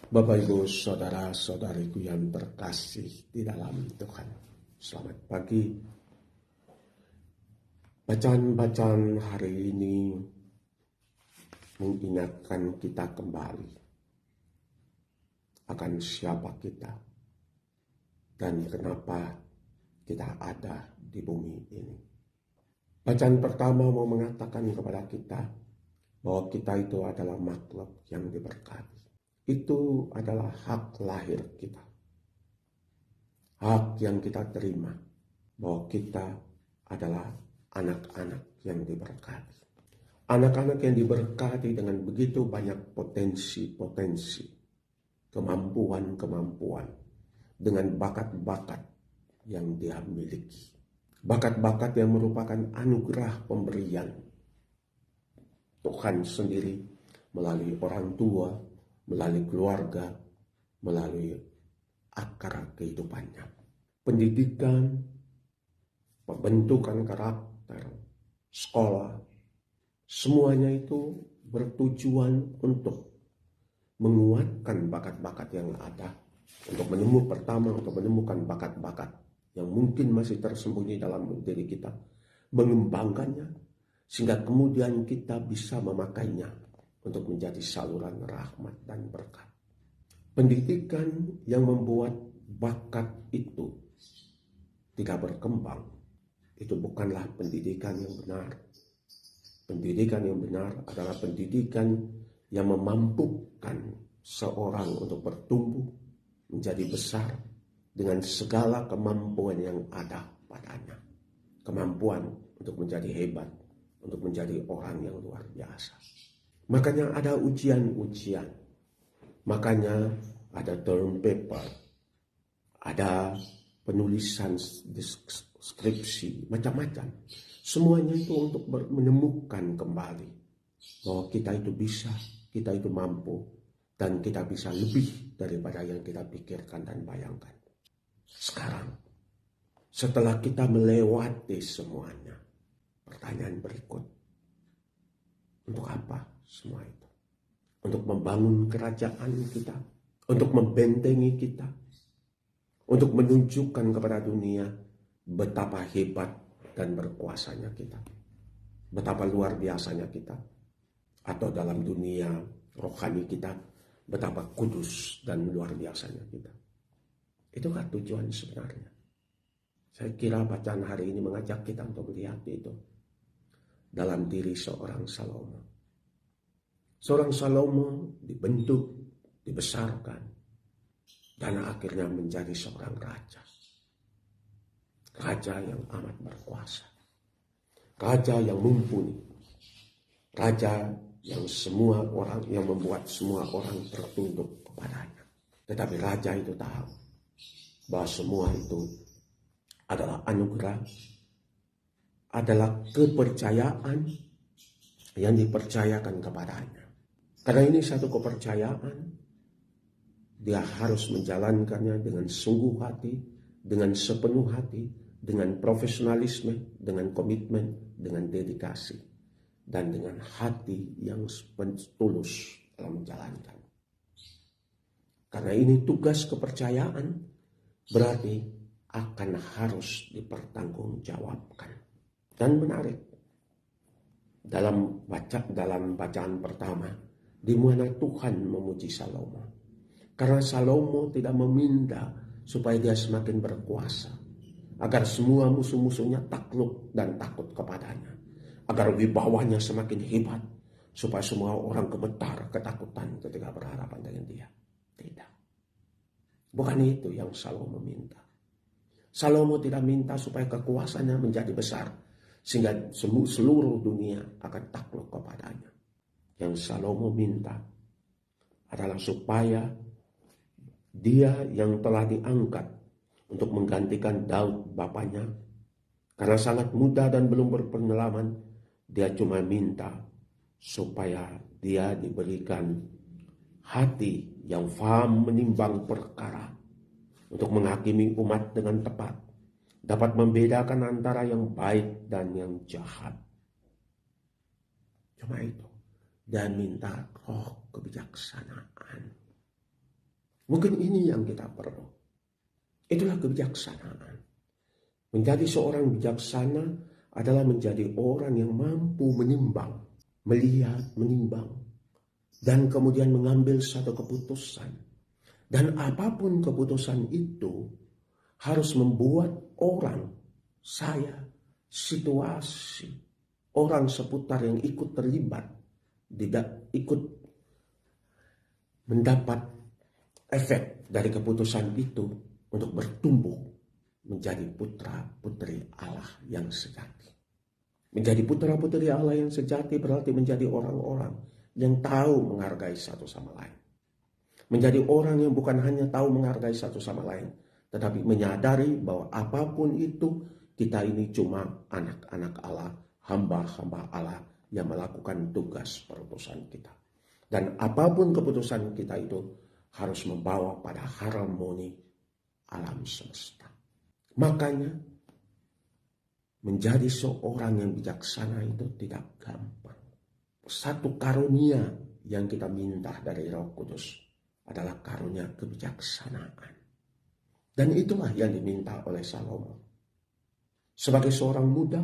Bapak, Ibu, Saudara-saudariku yang terkasih di dalam Tuhan. Selamat pagi. Bacaan-bacaan hari ini mengingatkan kita kembali akan siapa kita dan kenapa kita ada di bumi ini. Bacaan pertama mau mengatakan kepada kita bahwa kita itu adalah makhluk yang diberkati. Itu adalah hak lahir kita. Hak yang kita terima bahwa kita adalah anak-anak yang diberkati. Anak-anak yang diberkati dengan begitu banyak potensi-potensi, kemampuan-kemampuan, dengan bakat-bakat yang dia miliki. Bakat-bakat yang merupakan anugerah pemberian Tuhan sendiri melalui orang tua, melalui keluarga, melalui akar kehidupannya. Pendidikan, pembentukan karakter, sekolah, semuanya itu bertujuan untuk menguatkan bakat-bakat yang ada, untuk menemukan bakat-bakat yang mungkin masih tersembunyi dalam diri kita, mengembangkannya, sehingga kemudian kita bisa memakainya untuk menjadi saluran rahmat dan berkat. Pendidikan yang membuat bakat itu tidak berkembang, itu bukanlah pendidikan yang benar. Pendidikan yang benar adalah pendidikan yang memampukan seorang untuk bertumbuh, menjadi besar dengan segala kemampuan yang ada padanya. Kemampuan untuk menjadi hebat, untuk menjadi orang yang luar biasa. Makanya ada ujian-ujian, makanya ada term paper, ada penulisan skripsi, macam-macam. Semuanya itu untuk menemukan kembali bahwa kita itu bisa, kita itu mampu, dan kita bisa lebih daripada yang kita pikirkan dan bayangkan. Sekarang, setelah kita melewati semuanya, pertanyaan berikut, untuk apa semua itu? Untuk membangun kerajaan kita, untuk membentengi kita, untuk menunjukkan kepada dunia betapa hebat dan berkuasanya kita, betapa luar biasanya kita, atau dalam dunia rohani kita, betapa kudus dan luar biasanya kita. Itukah tujuan sebenarnya? Saya kira bacaan hari ini mengajak kita untuk melihat itu dalam diri seorang Salomo. Seorang Salomo dibentuk, dibesarkan, dan akhirnya menjadi seorang raja. Raja yang amat berkuasa. Raja yang mumpuni. Raja yang membuat semua orang tertunduk kepadanya. Tetapi raja itu tahu bahwa semua itu adalah anugerah, adalah kepercayaan yang dipercayakan kepadanya. Karena ini satu kepercayaan, dia harus menjalankannya dengan sungguh hati, dengan sepenuh hati, dengan profesionalisme, dengan komitmen, dengan dedikasi, dan dengan hati yang tulus dalam menjalankan. Karena ini tugas kepercayaan, berarti akan harus dipertanggungjawabkan. Dan menarik, dalam bacaan pertama, di mana Tuhan memuji Salomo. Karena Salomo tidak meminta supaya dia semakin berkuasa, agar semua musuh-musuhnya takluk dan takut kepadanya, agar wibawanya semakin hebat, supaya semua orang gemetar ketakutan ketika berhadapan dengan dia. Tidak. Bukan itu yang Salomo minta. Salomo tidak minta supaya kekuasaannya menjadi besar, sehingga seluruh dunia akan takluk kepadanya. Yang Salomo minta adalah supaya dia yang telah diangkat untuk menggantikan Daud bapaknya, karena sangat muda dan belum berpengalaman, dia cuma minta supaya dia diberikan hati yang faham menimbang perkara, untuk menghakimi umat dengan tepat, dapat membedakan antara yang baik dan yang jahat. Cuma itu. Dan minta roh kebijaksanaan. Mungkin ini yang kita perlu. Itulah kebijaksanaan. Menjadi seorang bijaksana adalah menjadi orang yang mampu menimbang, melihat, menimbang, dan kemudian mengambil satu keputusan. Dan apapun keputusan itu harus membuat orang, saya, situasi, orang seputar yang ikut terlibat, tidak ikut mendapat efek dari keputusan itu untuk bertumbuh menjadi putra-putri Allah yang sejati. Menjadi putra-putri Allah yang sejati berarti menjadi orang-orang yang tahu menghargai satu sama lain. Menjadi orang yang bukan hanya tahu menghargai satu sama lain, tetapi menyadari bahwa apapun itu, kita ini cuma anak-anak Allah, hamba-hamba Allah yang melakukan tugas perutusan kita. Dan apapun keputusan kita itu harus membawa pada harmoni alam semesta. Makanya menjadi seorang yang bijaksana itu tidak gampang. Satu karunia yang kita minta dari Roh Kudus adalah karunia kebijaksanaan. Dan itulah yang diminta oleh Salomo. Sebagai seorang muda,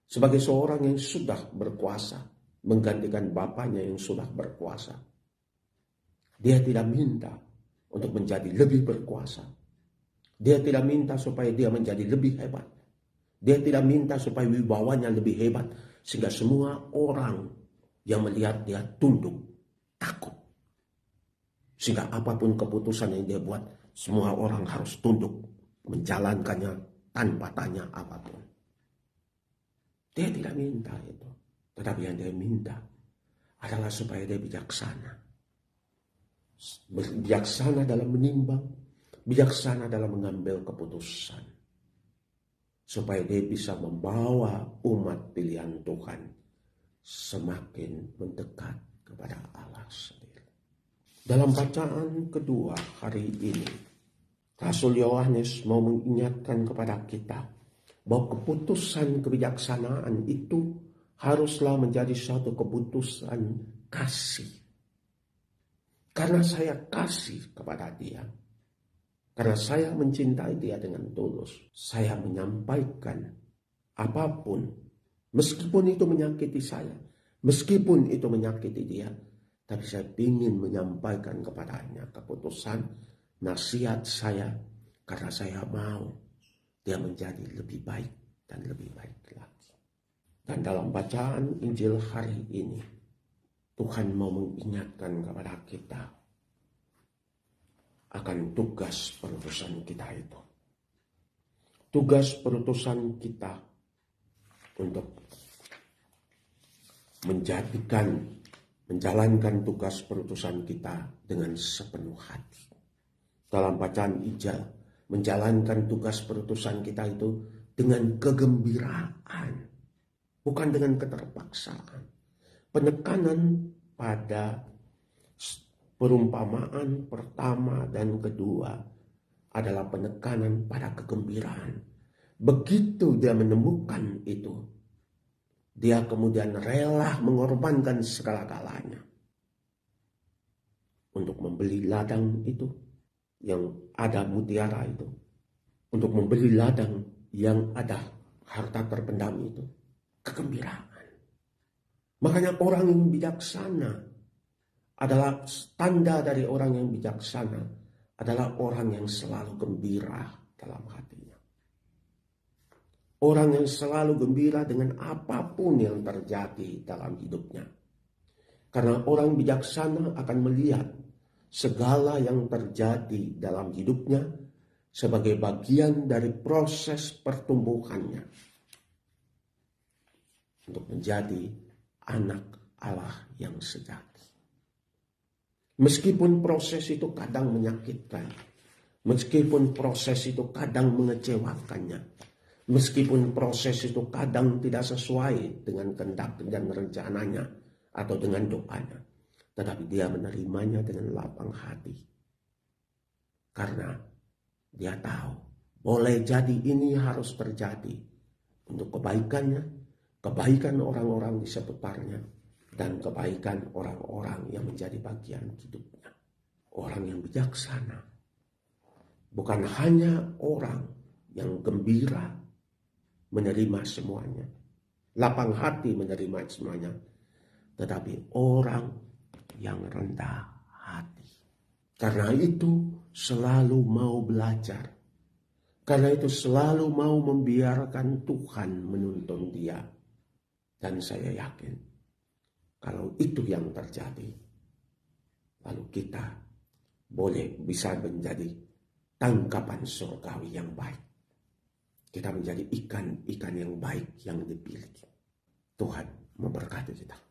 sebagai seorang yang sudah berkuasa, menggantikan bapaknya yang sudah berkuasa. Dia tidak minta untuk menjadi lebih berkuasa. Dia tidak minta supaya dia menjadi lebih hebat. Dia tidak minta supaya wibawanya lebih hebat. Sehingga semua orang yang melihat dia tunduk, takut. Sehingga apapun keputusan yang dia buat, semua orang harus tunduk menjalankannya tanpa tanya apapun. Dia tidak minta itu. Tetapi yang dia minta adalah supaya dia bijaksana. Bijaksana dalam menimbang, bijaksana dalam mengambil keputusan. Supaya dia bisa membawa umat pilihan Tuhan semakin mendekat kepada Allah sendiri. Dalam bacaan kedua hari ini, Rasul Yohanes mau mengingatkan kepada kita bahwa keputusan kebijaksanaan itu haruslah menjadi suatu keputusan kasih. Karena saya kasih kepada dia. Karena saya mencintai dia dengan tulus. Saya menyampaikan apapun. Meskipun itu menyakiti saya. Meskipun itu menyakiti dia. Tapi saya ingin menyampaikan kepadanya keputusan nasihat saya. Karena saya mau dia menjadi lebih baik dan lebih baik lagi. Dan dalam bacaan Injil hari ini, Tuhan mau mengingatkan kepada kita akan tugas perutusan kita itu. Tugas perutusan kita untuk menjalankan tugas perutusan kita dengan sepenuh hati. Dalam bacaan Injil, menjalankan tugas perutusan kita itu dengan kegembiraan, bukan dengan keterpaksaan. Penekanan pada perumpamaan pertama dan kedua adalah penekanan pada kegembiraan. Begitu dia menemukan itu, dia kemudian rela mengorbankan segala-galanya untuk membeli ladang itu yang ada mutiara itu, untuk membeli ladang yang ada harta terpendam itu. Kegembiraan. Makanya orang yang bijaksana adalah tanda dari orang yang bijaksana adalah orang yang selalu gembira dalam hatinya. Orang yang selalu gembira dengan apapun yang terjadi dalam hidupnya. Karena orang bijaksana akan melihat segala yang terjadi dalam hidupnya sebagai bagian dari proses pertumbuhannya untuk menjadi anak Allah yang sejati. Meskipun proses itu kadang menyakitkan, meskipun proses itu kadang mengecewakannya, meskipun proses itu kadang tidak sesuai dengan kehendak dan rencananya atau dengan doanya, tetapi dia menerimanya dengan lapang hati. Karena dia tahu, boleh jadi ini harus terjadi untuk kebaikannya, kebaikan orang-orang di seputarnya, dan kebaikan orang-orang yang menjadi bagian hidupnya. orang yang bijaksana. Bukan hanya orang yang gembira menerima semuanya, lapang hati menerima semuanya, tetapi orang yang rendah hati. Karena itu selalu mau belajar. Karena itu selalu mau membiarkan Tuhan menuntun dia. Dan saya yakin kalau itu yang terjadi, lalu kita bisa menjadi tangkapan surgawi yang baik. Kita menjadi ikan-ikan yang baik yang dipilih. Tuhan memberkati kita.